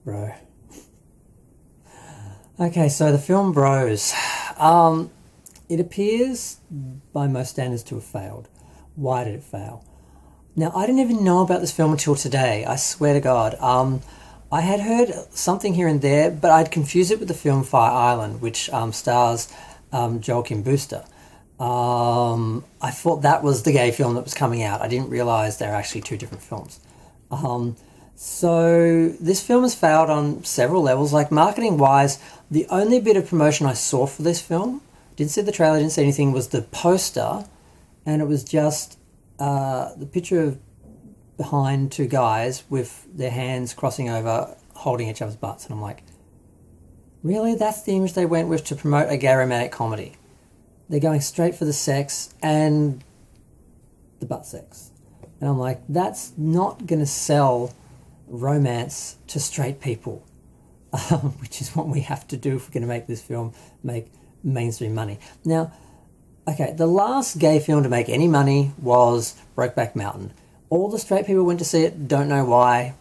bro. Okay, so the film Bros. It appears by most standards to have failed. Why did it fail? Now, I didn't even know about this film until today. I swear to God. I had heard something here and there, but I'd confused it with the film Fire Island, which stars Joachim Booster. I thought that was the gay film that was coming out. I didn't realise they're actually two different films. So this film has failed on several levels. Like, marketing wise, the only bit of promotion I saw for this film, didn't see the trailer, didn't see anything, was the poster, and it was just the picture of behind two guys with their hands crossing over, holding each other's butts. And I'm like, really? That's the image they went with to promote a gay romantic comedy? They're going straight for the sex and the butt sex. And I'm like, that's not going to sell romance to straight people, which is what we have to do if we're going to make this film make mainstream money. Now, okay, the last gay film to make any money was Brokeback Mountain. All the straight people went to see it, don't know why.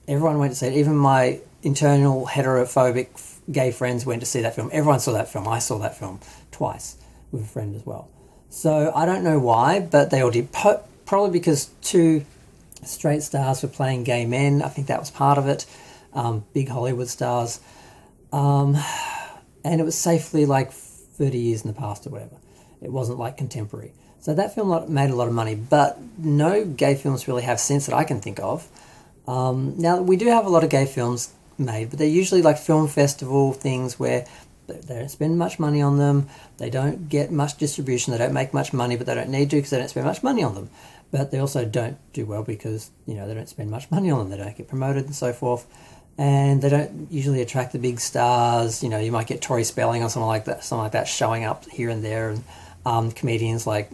Everyone went to see it. Even my internal heterophobic gay friends went to see that film. Everyone saw that film. I saw that film twice with a friend as well. So I don't know why, but they all did. Probably because two straight stars were playing gay men. I think that was part of it. Big Hollywood stars. And it was safely like 30 years in the past or whatever. It wasn't like contemporary. So that film made a lot of money, but no gay films really have since that I can think of. Now, we do have a lot of gay films made, but they're usually like film festival things where they don't spend much money on them, they don't get much distribution, they don't make much money, but they don't need to because they don't spend much money on them. But they also don't do well because, they don't spend much money on them, they don't get promoted and so forth. And they don't usually attract the big stars. You might get Tori Spelling or something like that showing up here and there, and comedians like,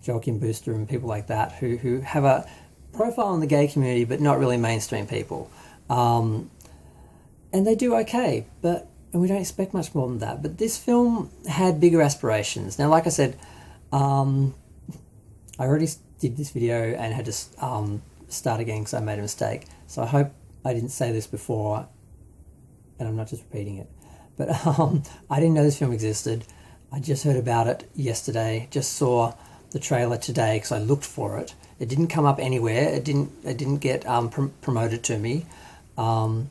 Joachim Booster and people like that who have a profile in the gay community but not really mainstream people. And they do okay, and we don't expect much more than that. But this film had bigger aspirations. Now, like I said, I already did this video and had to start again because I made a mistake. So I hope I didn't say this before, and I'm not just repeating it. But I didn't know this film existed. I just heard about it yesterday. Just saw the trailer today because I looked for it. It didn't come up anywhere. It didn't get promoted to me, and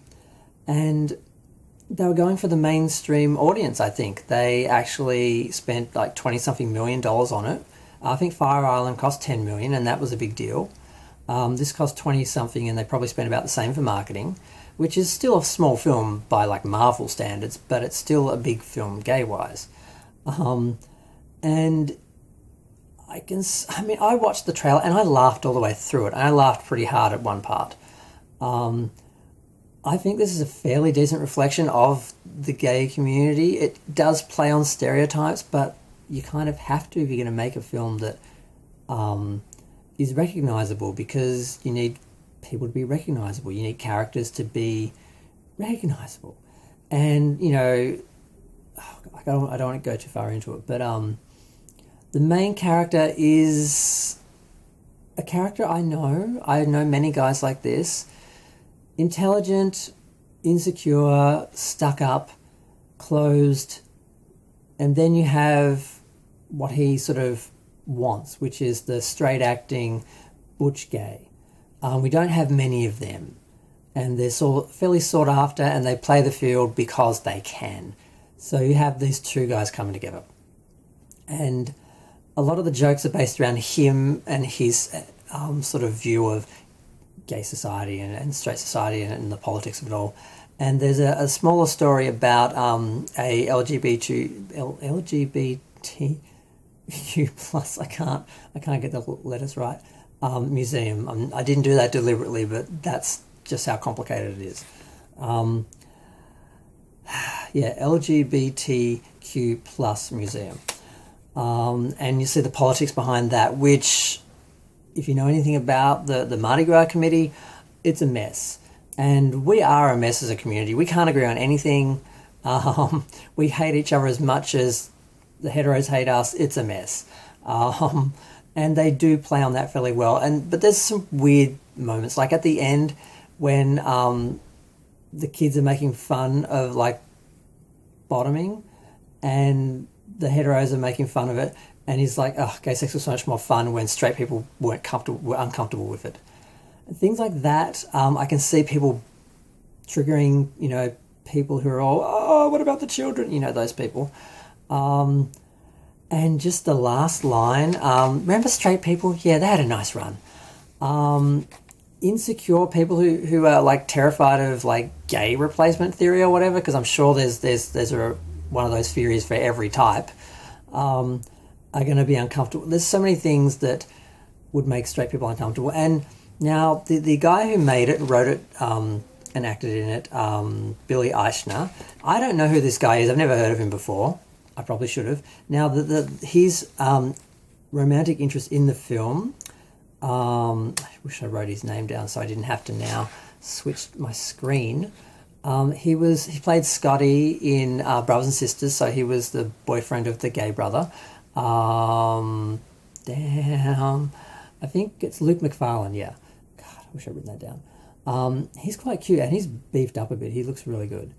they were going for the mainstream audience. I think they actually spent like $20-something million on it. I think Fire Island cost $10 million, and that was a big deal. This cost 20-something, and they probably spent about the same for marketing, which is still a small film by like Marvel standards, but it's still a big film gay-wise. And I watched the trailer and I laughed all the way through it, and I laughed pretty hard at one part. I think this is a fairly decent reflection of the gay community. It does play on stereotypes, but you kind of have to if you're going to make a film that is recognisable, because you need people to be recognisable. You need characters to be recognisable. And, I don't want to go too far into it, but the main character is a character I know. I know many guys like this. Intelligent, insecure, stuck up, closed, and then you have what he sort of wants, which is the straight acting butch gay. We don't have many of them, and they're fairly sought after, and they play the field because they can. So you have these two guys coming together, and a lot of the jokes are based around him and his sort of view of gay society and straight society and the politics of it all. And there's a smaller story about a LGBTQ plus, I can't get the letters right, museum. I didn't do that deliberately, but that's just how complicated it is. LGBTQ plus museum. And you see the politics behind that, which, if you know anything about the Mardi Gras committee, it's a mess. And we are a mess as a community. We can't agree on anything. We hate each other as much as the heteros hate us. It's a mess. And they do play on that fairly well. But there's some weird moments, like at the end when the kids are making fun of like bottoming, and the heteros are making fun of it, and he's like, oh, gay sex was so much more fun when straight people were uncomfortable with it. And things like that, I can see people triggering, people who are all, oh, what about the children? Those people. And just the last line, remember straight people? Yeah, they had a nice run. Insecure people who are like terrified of like gay replacement theory or whatever, because I'm sure there's one of those theories for every type, are going to be uncomfortable. There's so many things that would make straight people uncomfortable. And now the guy who made it, wrote it, and acted in it, Billy Eichner. I don't know who this guy is. I've never heard of him before. I probably should have. Now, his romantic interest in the film, I wish I wrote his name down so I didn't have to now switch my screen. He played Scotty in Brothers and Sisters, so he was the boyfriend of the gay brother. I think it's Luke McFarlane, yeah. God, I wish I'd written that down. He's quite cute, and he's beefed up a bit. He looks really good.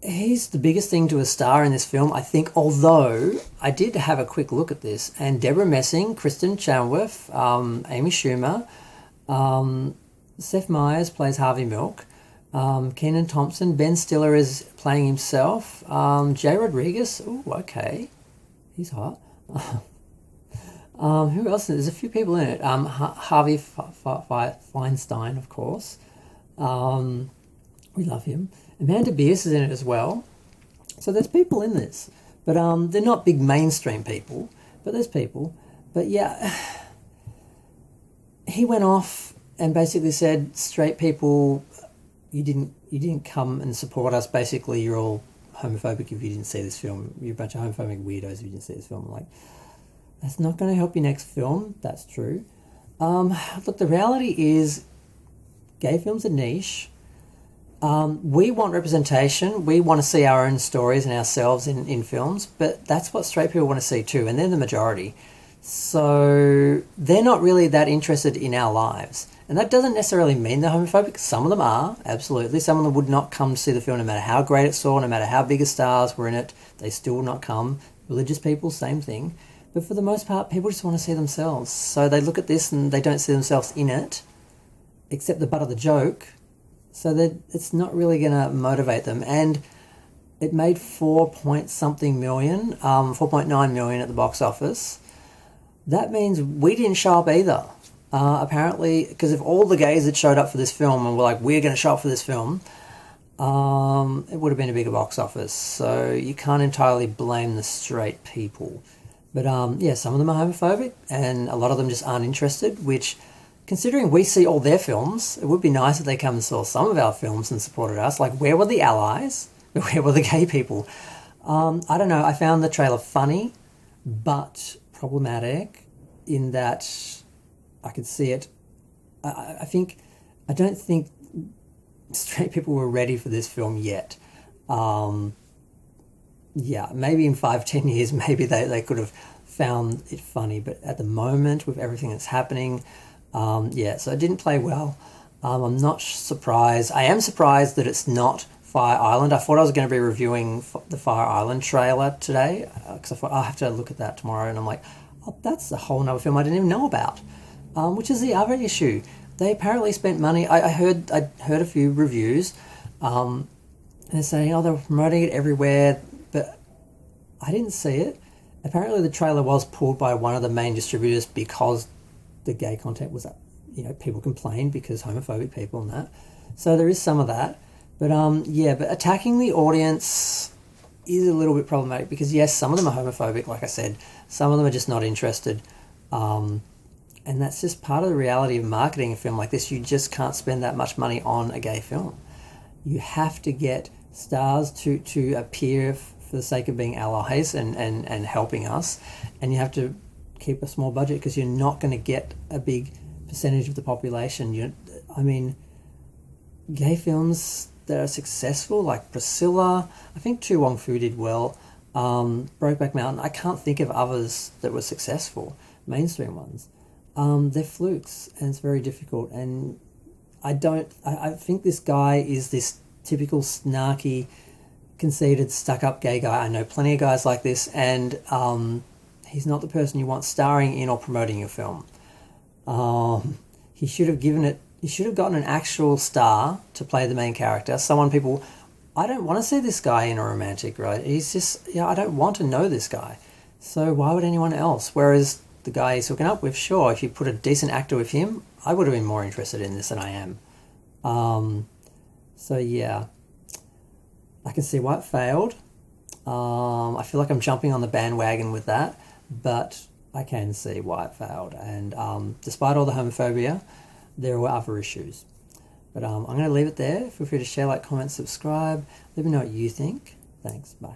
He's the biggest thing to a star in this film, I think, although I did have a quick look at this, and Deborah Messing, Kristen Chenoweth, Amy Schumer, Seth Meyers plays Harvey Milk, Kenan Thompson, Ben Stiller is playing himself, Jay Rodriguez, ooh, okay, he's hot. Who else? There's a few people in it. Harvey Feinstein, of course. We love him. Amanda Bierce is in it as well. So there's people in this. But they're not big mainstream people. But there's people. But yeah, he went off and basically said, straight people, you didn't come and support us. Basically, you're all homophobic if you didn't see this film. You're a bunch of homophobic weirdos if you didn't see this film. I'm like, that's not going to help your next film. That's true. Look, the reality is gay films are niche. We want representation. We want to see our own stories and ourselves in films, but that's what straight people want to see too, and they're the majority. So they're not really that interested in our lives. And that doesn't necessarily mean they're homophobic. Some of them are, absolutely. Some of them would not come to see the film no matter how great it saw, no matter how big a stars were in it. They still would not come. Religious people, same thing. But for the most part, people just want to see themselves. So they look at this and they don't see themselves in it, except the butt of the joke. So that it's not really going to motivate them. And it made 4.9 million at the box office. That means we didn't show up either. Apparently, because if all the gays had showed up for this film and were like, we're going to show up for this film, it would have been a bigger box office. So you can't entirely blame the straight people. But yeah, some of them are homophobic and a lot of them just aren't interested, which, considering we see all their films, it would be nice if they come and saw some of our films and supported us. Like, where were the allies? Where were the gay people? I don't know. I found the trailer funny, but problematic in that I could see it. I don't think straight people were ready for this film yet. Yeah, maybe in 5-10 years, maybe they could have found it funny. But at the moment, with everything that's happening, yeah, so it didn't play well. I'm not surprised. I am surprised that it's not Fire Island. I thought I was going to be reviewing the Fire Island trailer today, because I thought I'll have to look at that tomorrow. And I'm like, oh, that's a whole nother film I didn't even know about, which is the other issue. They apparently spent money. I heard a few reviews, and they're saying, oh, they were promoting it everywhere, but I didn't see it. Apparently the trailer was pulled by one of the main distributors because the gay content was, people complained because homophobic people and that. So there is some of that. But yeah, but attacking the audience is a little bit problematic because, yes, some of them are homophobic, like I said. Some of them are just not interested. And that's just part of the reality of marketing a film like this. You just can't spend that much money on a gay film. You have to get stars to appear for the sake of being allies and helping us. And you have to keep a small budget because you're not going to get a big percentage of the population. Gay films that are successful, like Priscilla, I think Tu Wong Fu did well, Brokeback Mountain, I can't think of others that were successful, mainstream ones. They're flukes, and it's very difficult, and I think this guy is this typical snarky, conceited, stuck-up gay guy. I know plenty of guys like this, and he's not the person you want starring in or promoting your film. He should have gotten an actual star to play the main character. I don't want to see this guy in a romantic, right? He's just, I don't want to know this guy. So why would anyone else? Whereas the guy he's hooking up with, sure, if you put a decent actor with him, I would have been more interested in this than I am. So yeah, I can see why it failed. I feel like I'm jumping on the bandwagon with that, but I can see why it failed. And despite all the homophobia, there were other issues. But I'm going to leave it there. Feel free to share, like, comment, subscribe. Let me know what you think. Thanks. Bye.